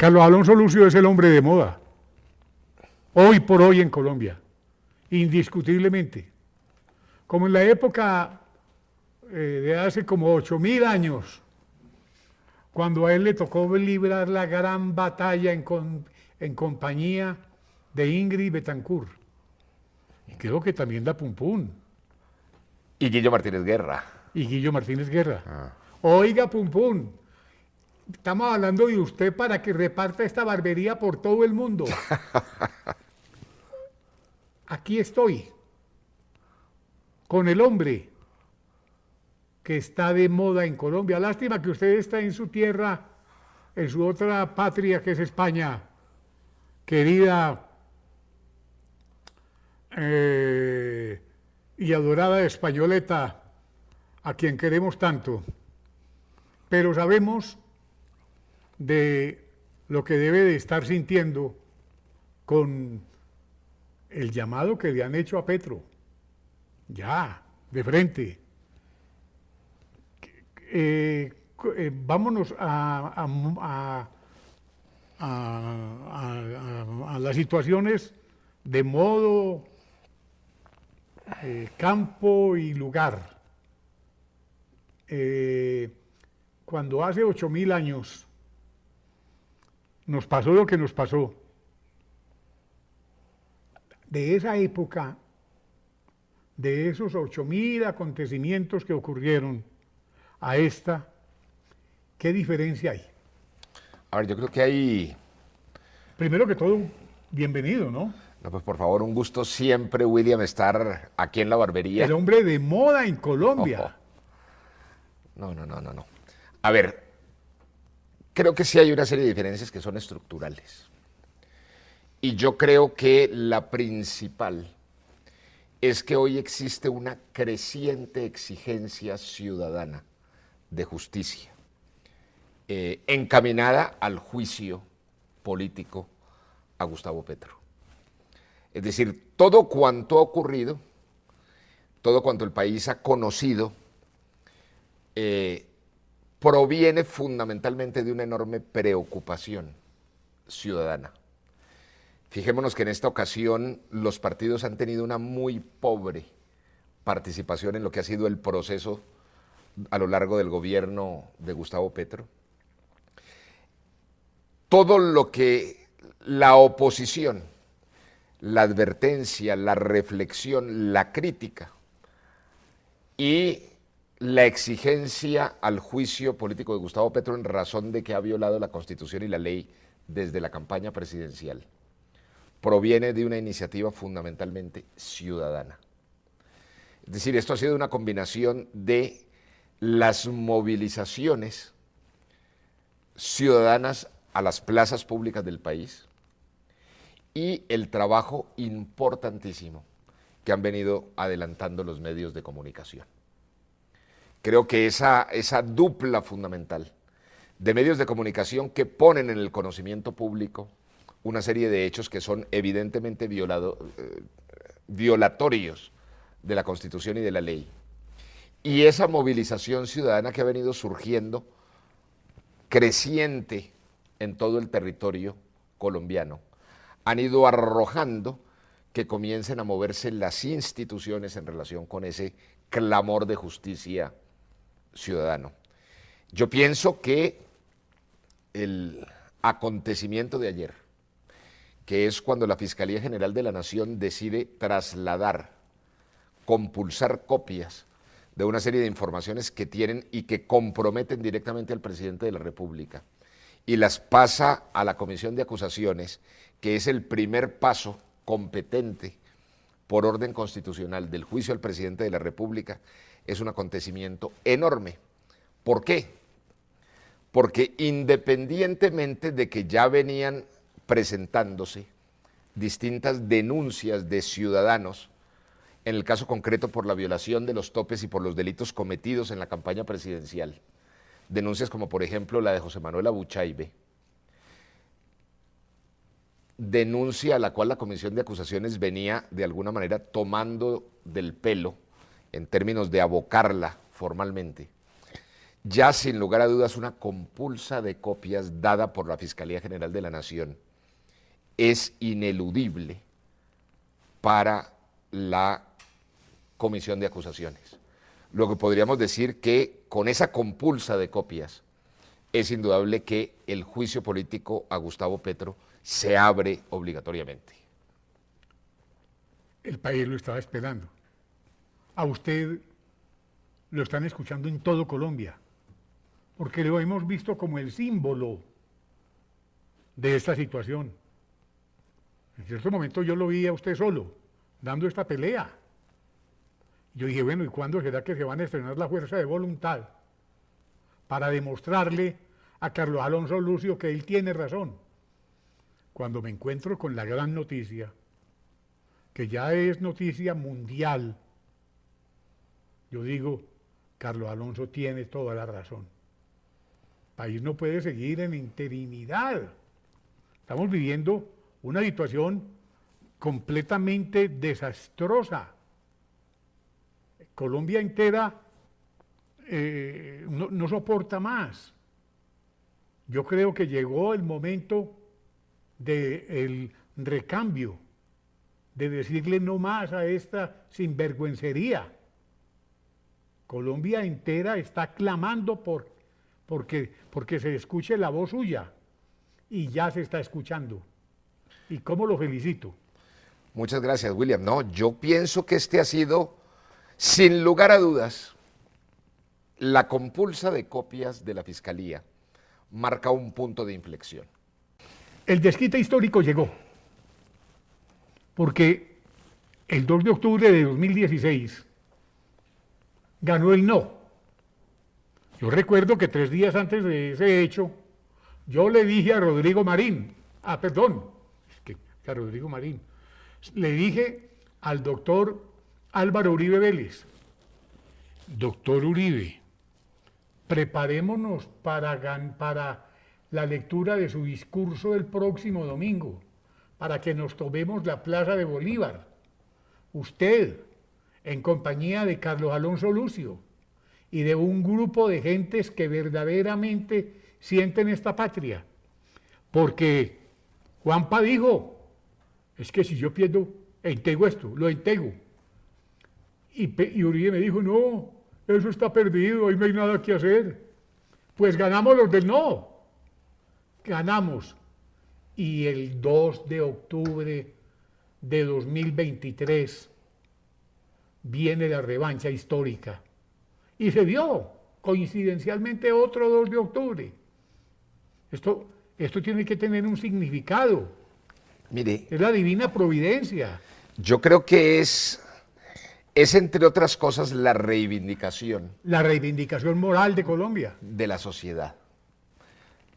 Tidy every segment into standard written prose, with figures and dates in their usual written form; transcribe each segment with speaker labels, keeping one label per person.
Speaker 1: Carlos Alonso Lucio es el hombre de moda, hoy por hoy en Colombia, indiscutiblemente. Como en la época de hace como 8.000 años, cuando a él le tocó librar la gran batalla en compañía de Ingrid Betancourt. Y creo que también da Pum Pum.
Speaker 2: Y Guillo Martínez Guerra.
Speaker 1: Y Guillo Martínez Guerra. Oiga, Pum Pum, estamos hablando de usted para que reparta esta barbería por todo el mundo. Aquí estoy, con el hombre que está de moda en Colombia. Lástima que usted está en su tierra, en su otra patria que es España, querida y adorada españoleta, a quien queremos tanto. Pero sabemos de lo que debe de estar sintiendo con el llamado que le han hecho a Petro. Ya, de frente. Vámonos a las situaciones de modo, campo y lugar. Cuando hace 8.000 años nos pasó lo que nos pasó, de esa época, de esos 8.000 acontecimientos que ocurrieron a esta, ¿qué diferencia hay?
Speaker 2: A ver, yo creo que hay...
Speaker 1: Primero que todo, bienvenido, ¿no?
Speaker 2: No, pues por favor, un gusto siempre, William, estar aquí en la barbería.
Speaker 1: El hombre de moda en Colombia.
Speaker 2: No. A ver, creo que sí hay una serie de diferencias que son estructurales. Y yo creo que la principal es que hoy existe una creciente exigencia ciudadana de justicia, encaminada al juicio político a Gustavo Petro. Es decir, todo cuanto ha ocurrido, todo cuanto el país ha conocido, proviene fundamentalmente de una enorme preocupación ciudadana. Fijémonos que en esta ocasión los partidos han tenido una muy pobre participación en lo que ha sido el proceso a lo largo del gobierno de Gustavo Petro. Todo lo que la oposición, la advertencia, la reflexión, la crítica y la exigencia al juicio político de Gustavo Petro en razón de que ha violado la Constitución y la ley desde la campaña presidencial, proviene de una iniciativa fundamentalmente ciudadana. Es decir, esto ha sido una combinación de las movilizaciones ciudadanas a las plazas públicas del país y el trabajo importantísimo que han venido adelantando los medios de comunicación. Creo que esa dupla fundamental de medios de comunicación que ponen en el conocimiento público una serie de hechos que son evidentemente violatorios de la Constitución y de la ley, y esa movilización ciudadana que ha venido surgiendo creciente en todo el territorio colombiano, han ido arrojando que comiencen a moverse las instituciones en relación con ese clamor de justicia ciudadano. Yo pienso que el acontecimiento de ayer, que es cuando la Fiscalía General de la Nación decide trasladar, compulsar copias de una serie de informaciones que tienen y que comprometen directamente al presidente de la República, y las pasa a la Comisión de Acusaciones, que es el primer paso competente por orden constitucional del juicio al presidente de la República, es un acontecimiento enorme. ¿Por qué? Porque independientemente de que ya venían presentándose distintas denuncias de ciudadanos, en el caso concreto por la violación de los topes y por los delitos cometidos en la campaña presidencial, denuncias como por ejemplo la de José Manuel Abuchaibe, denuncia a la cual la Comisión de Acusaciones venía de alguna manera tomando del pelo en términos de abocarla formalmente. ya sin lugar a dudas una compulsa de copias dada por la Fiscalía General de la Nación es ineludible para la comisión de acusaciones. Lo que podríamos decir que con esa compulsa de copias es indudable que el juicio político a Gustavo Petro se abre obligatoriamente.
Speaker 1: El país lo estaba esperando. A usted lo están escuchando en todo Colombia, porque lo hemos visto como el símbolo de esta situación. En cierto momento yo lo vi a usted solo, dando esta pelea. Yo dije, bueno, ¿y cuándo será que se van a estrenar la fuerza de voluntad para demostrarle a Carlos Alonso Lucio que él tiene razón? Cuando me encuentro con la gran noticia, que ya es noticia mundial, yo digo, Carlos Alonso tiene toda la razón. El país no puede seguir en interinidad. Estamos viviendo una situación completamente desastrosa. Colombia entera no soporta más. Yo creo que llegó el momento del recambio, de decirle no más a esta sinvergüencería. Colombia entera está clamando porque se escuche la voz suya, y ya se está escuchando. ¿Y cómo lo felicito?
Speaker 2: Muchas gracias, William. No, yo pienso que este ha sido, sin lugar a dudas, la compulsa de copias de la Fiscalía marca un punto de inflexión.
Speaker 1: El desquite histórico llegó, porque el 2 de octubre de 2016 ganó el no. Yo recuerdo que 3 días antes de ese hecho, yo le dije a Rodrigo Marín, a Rodrigo Marín, le dije al doctor Álvaro Uribe Vélez, doctor Uribe, preparémonos para la lectura de su discurso el próximo domingo, para que nos tomemos la Plaza de Bolívar. Usted, en compañía de Carlos Alonso Lucio y de un grupo de gentes que verdaderamente sienten esta patria. Porque Juanpa dijo, es que si yo pierdo, entrego esto, lo entrego. Y Uribe me dijo, no, eso está perdido, ahí no hay nada que hacer. Pues ganamos los del no. Ganamos. Y el 2 de octubre de 2023 viene la revancha histórica. Y se dio, coincidencialmente, otro 2 de octubre. Esto tiene que tener un significado.
Speaker 2: Mire,
Speaker 1: Es la divina providencia.
Speaker 2: yo creo que es entre otras cosas la reivindicación
Speaker 1: La reivindicación moral de Colombia.
Speaker 2: de la sociedad.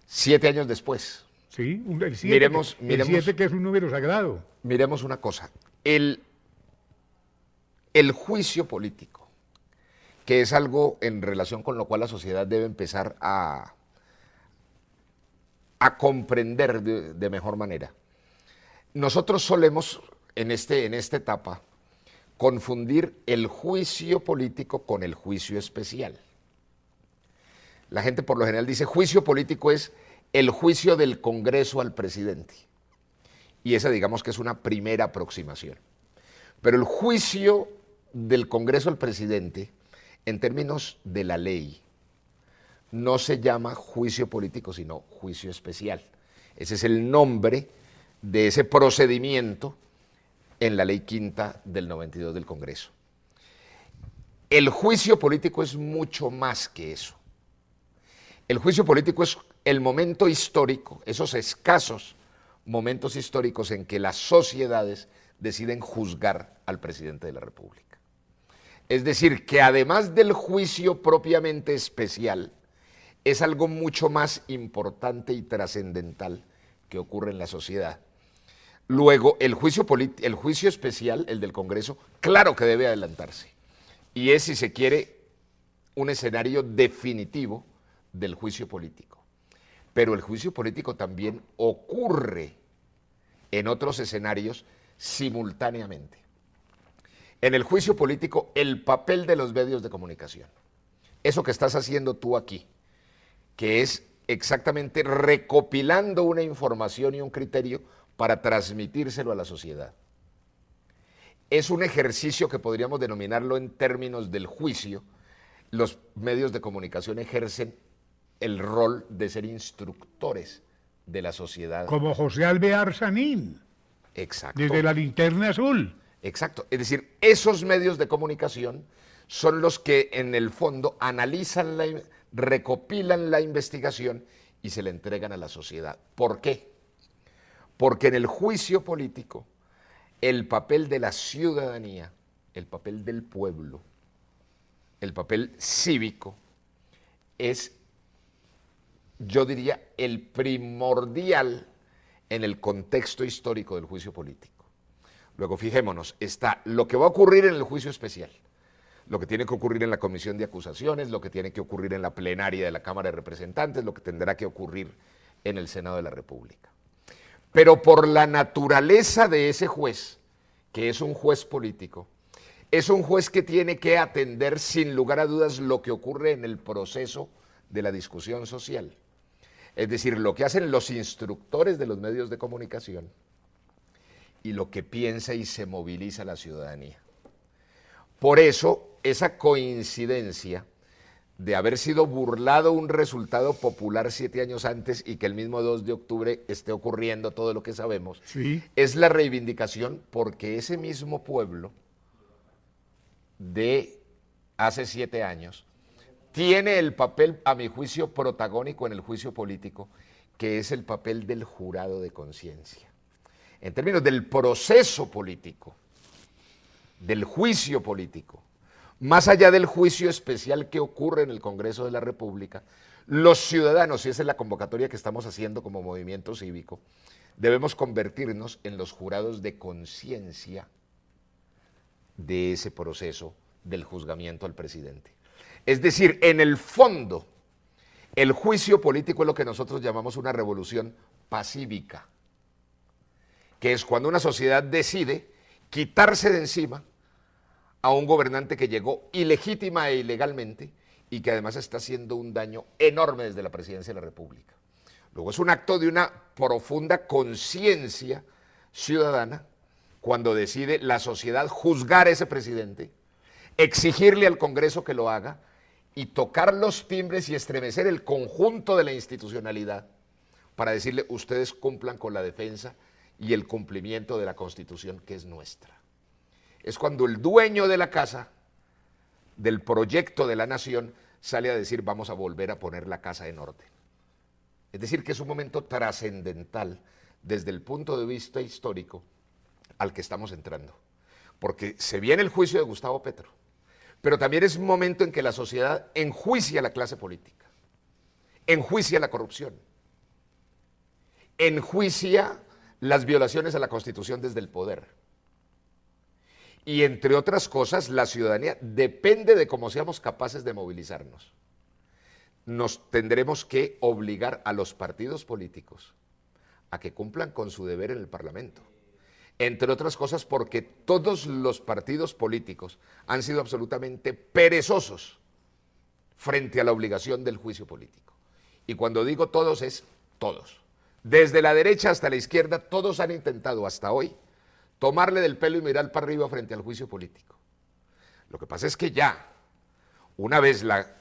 Speaker 2: 7 años después,
Speaker 1: Sí, el 7,
Speaker 2: Miremos-
Speaker 1: el 7 que es un número sagrado.
Speaker 2: miremos una cosa. El juicio político, que es algo en relación con lo cual la sociedad debe empezar a comprender de mejor manera. Nosotros solemos, en esta etapa, confundir el juicio político con el juicio especial. La gente por lo general dice, juicio político es el juicio del Congreso al presidente. Y esa digamos que es una primera aproximación. Pero el juicio del Congreso al presidente, en términos de la ley, no se llama juicio político, sino juicio especial. Ese es el nombre de ese procedimiento en la ley quinta del 92 del Congreso. El juicio político es mucho más que eso. El juicio político es el momento histórico, esos escasos momentos históricos en que las sociedades deciden juzgar al presidente de la República. Es decir, que además del juicio propiamente especial, es algo mucho más importante y trascendental que ocurre en la sociedad. Luego, el juicio especial, el del Congreso, claro que debe adelantarse. Y es, si se quiere, un escenario definitivo del juicio político. Pero el juicio político también ocurre en otros escenarios simultáneamente. En el juicio político, el papel de los medios de comunicación eso que estás haciendo tú aquí, que es exactamente recopilando una información y un criterio para transmitírselo a la sociedad. Es un ejercicio que podríamos denominarlo en términos del juicio. Los medios de comunicación ejercen el rol de ser instructores de la sociedad.
Speaker 1: Como José Alvear Sanín,
Speaker 2: Exacto.
Speaker 1: desde la Linterna Azul.
Speaker 2: Exacto. Es decir, esos medios de comunicación son los que en el fondo analizan, recopilan la investigación y se la entregan a la sociedad. ¿Por qué? Porque en el juicio político, el papel de la ciudadanía, el papel del pueblo, el papel cívico, es, yo diría, el primordial en el contexto histórico del juicio político. Luego, fijémonos, está lo que va a ocurrir en el juicio especial, lo que tiene que ocurrir en la comisión de acusaciones, lo que tiene que ocurrir en la plenaria de la Cámara de Representantes, lo que tendrá que ocurrir en el Senado de la República. Pero por la naturaleza de ese juez, que es un juez político, es un juez que tiene que atender sin lugar a dudas lo que ocurre en el proceso de la discusión social. Es decir, lo que hacen los instructores de los medios de comunicación y lo que piensa y se moviliza la ciudadanía. Por eso, esa coincidencia de haber sido burlado un resultado popular 7 años antes y que el mismo 2 de octubre esté ocurriendo todo lo que sabemos,
Speaker 1: Sí.
Speaker 2: es la reivindicación porque ese mismo pueblo de hace 7 años tiene el papel, a mi juicio, protagónico en el juicio político, que es el papel del jurado de conciencia. En términos del proceso político, del juicio político, más allá del juicio especial que ocurre en el Congreso de la República, los ciudadanos, y esa es la convocatoria que estamos haciendo como movimiento cívico, debemos convertirnos en los jurados de conciencia de ese proceso del juzgamiento al presidente. Es decir, en el fondo, el juicio político es lo que nosotros llamamos una revolución pacífica, que es cuando una sociedad decide quitarse de encima a un gobernante que llegó ilegítima e ilegalmente y que además está haciendo un daño enorme desde la presidencia de la República. Luego es un acto de una profunda conciencia ciudadana cuando decide la sociedad juzgar a ese presidente, exigirle al Congreso que lo haga y tocar los timbres y estremecer el conjunto de la institucionalidad para decirle ustedes cumplan con la defensa y el cumplimiento de la Constitución que es nuestra. Es cuando el dueño de la casa, del proyecto de la nación, sale a decir vamos a volver a poner la casa en orden. Es decir, que es un momento trascendental desde el punto de vista histórico al que estamos entrando. Porque se viene el juicio de Gustavo Petro, pero también es un momento en que la sociedad enjuicia a la clase política, enjuicia la corrupción, enjuicia las violaciones a la Constitución desde el poder. Y entre otras cosas, la ciudadanía depende de cómo seamos capaces de movilizarnos. Nos tendremos que obligar a los partidos políticos a que cumplan con su deber en el Parlamento. Entre otras cosas porque todos los partidos políticos han sido absolutamente perezosos frente a la obligación del juicio político. Y cuando digo todos es todos. Desde la derecha hasta la izquierda, todos han intentado hasta hoy tomarle del pelo y mirar para arriba frente al juicio político. Lo que pasa es que ya, una vez la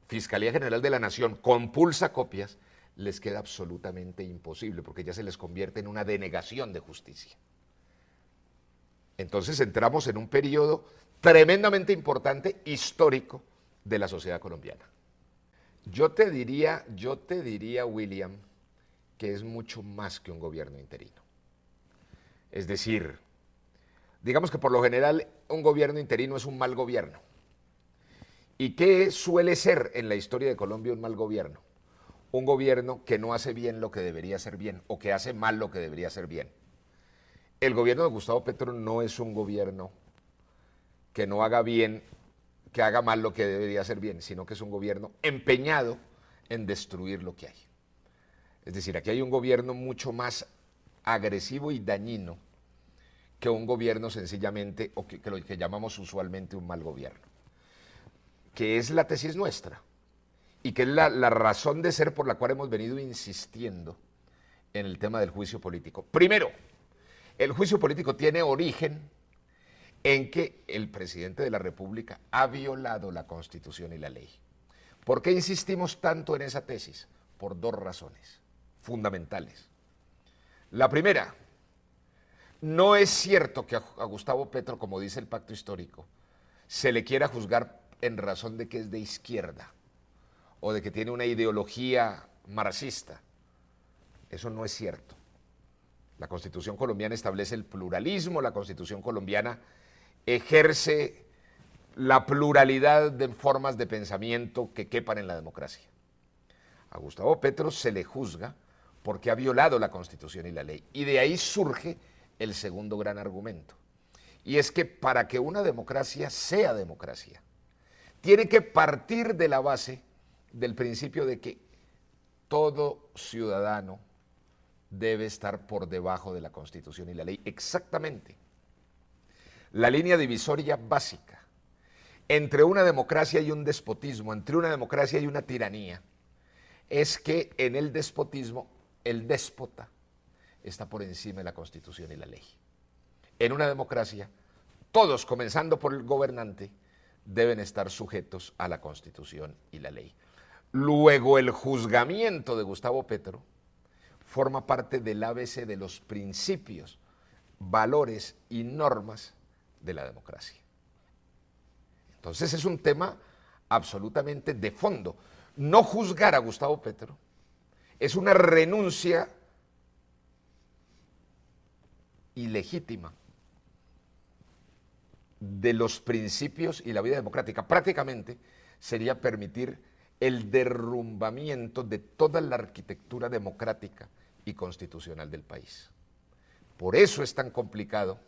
Speaker 2: Fiscalía General de la Nación compulsa copias, les queda absolutamente imposible, porque ya se les convierte en una denegación de justicia. Entonces entramos en un periodo tremendamente importante, histórico, de la sociedad colombiana. Yo te diría, William, que es mucho más que un gobierno interino. Es decir, digamos que por lo general un gobierno interino es un mal gobierno. ¿Y qué suele ser en la historia de Colombia un mal gobierno? Un gobierno que no hace bien lo que debería hacer bien o que hace mal lo que debería hacer bien. El gobierno de Gustavo Petro no es un gobierno que no haga bien, que haga mal lo que debería hacer bien, sino que es un gobierno empeñado en destruir lo que hay. Es decir, aquí hay un gobierno mucho más agresivo y dañino que un gobierno sencillamente, o que lo que llamamos usualmente un mal gobierno. que es la tesis nuestra y que es la razón de ser por la cual hemos venido insistiendo en el tema del juicio político. Primero, el juicio político tiene origen en que el presidente de la República ha violado la Constitución y la ley. ¿Por qué insistimos tanto en esa tesis? Por dos razones fundamentales. La primera, no es cierto que a Gustavo Petro, como dice el pacto histórico, se le quiera juzgar en razón de que es de izquierda o de que tiene una ideología marxista. Eso no es cierto. La Constitución colombiana establece el pluralismo, la Constitución colombiana ejerce la pluralidad de formas de pensamiento que quepan en la democracia. A Gustavo Petro se le juzga porque ha violado la Constitución y la ley. Y de ahí surge el segundo gran argumento. Y es que para que una democracia sea democracia, tiene que partir de la base del principio de que todo ciudadano debe estar por debajo de la Constitución y la ley. Exactamente. La línea divisoria básica entre una democracia y un despotismo, entre una democracia y una tiranía, es que en el despotismo el déspota está por encima de la Constitución y la ley. En una democracia, todos, comenzando por el gobernante, deben estar sujetos a la Constitución y la ley. Luego, el juzgamiento de Gustavo Petro forma parte del ABC de los principios, valores y normas de la democracia. Entonces es un tema absolutamente de fondo. No juzgar a Gustavo Petro es una renuncia ilegítima de los principios y la vida democrática. Prácticamente sería permitir el derrumbamiento de toda la arquitectura democrática y constitucional del país. Por eso es tan complicado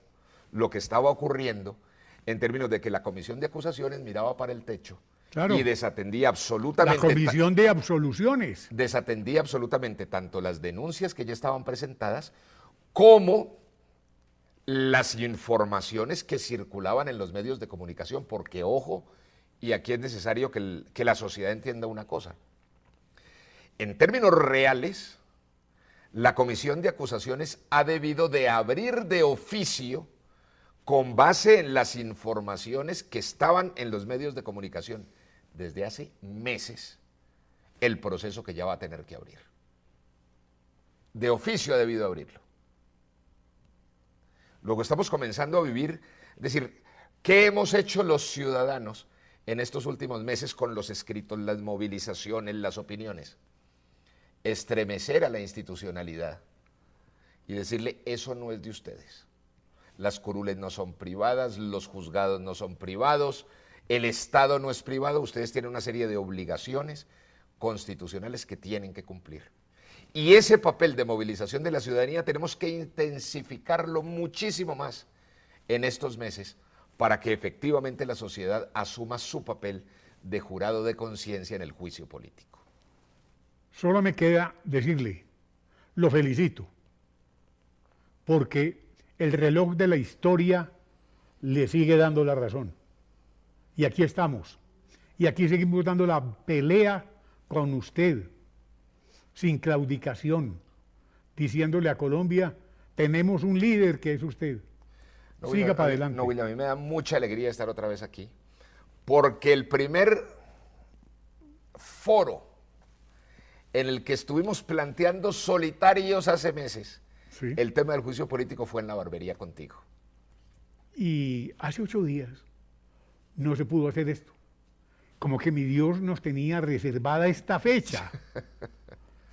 Speaker 2: lo que estaba ocurriendo en términos de que la comisión de acusaciones miraba para el techo, claro, y desatendía absolutamente...
Speaker 1: La comisión de absoluciones.
Speaker 2: Desatendía absolutamente tanto las denuncias que ya estaban presentadas como las informaciones que circulaban en los medios de comunicación, porque, ojo, y aquí es necesario que la sociedad entienda una cosa. En términos reales, la comisión de acusaciones ha debido de abrir de oficio, con base en las informaciones que estaban en los medios de comunicación desde hace meses, el proceso que ya va a tener que abrir. De oficio ha debido abrirlo. Luego estamos comenzando a vivir, es decir, ¿qué hemos hecho los ciudadanos en estos últimos meses con los escritos, las movilizaciones, las opiniones? Estremecer a la institucionalidad y decirle, eso no es de ustedes. Las curules no son privadas, los juzgados no son privados, el Estado no es privado, ustedes tienen una serie de obligaciones constitucionales que tienen que cumplir. Y ese papel de movilización de la ciudadanía tenemos que intensificarlo muchísimo más en estos meses para que efectivamente la sociedad asuma su papel de jurado de conciencia en el juicio político.
Speaker 1: Solo me queda decirle, lo felicito, porque el reloj de la historia le sigue dando la razón. Y aquí estamos. Y aquí seguimos dando la pelea con usted, sin claudicación, diciéndole a Colombia, tenemos un líder que es usted.
Speaker 2: No,
Speaker 1: Siga para adelante.
Speaker 2: No, William, a mí me da mucha alegría estar otra vez aquí, porque el primer foro en el que estuvimos planteando solitarios hace meses, sí, el tema del juicio político fue en la barbería contigo.
Speaker 1: Y hace 8 días no se pudo hacer esto. Como que mi Dios nos tenía reservada esta fecha.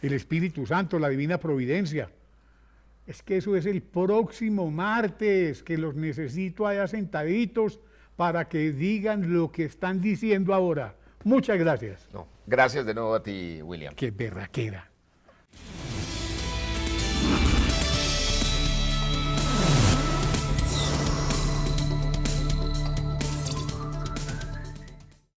Speaker 1: El Espíritu Santo, la Divina Providencia. Es que eso es el próximo martes, que los necesito allá sentaditos para que digan lo que están diciendo ahora. Muchas gracias.
Speaker 2: No, gracias de nuevo a ti, William.
Speaker 1: Qué berraquera.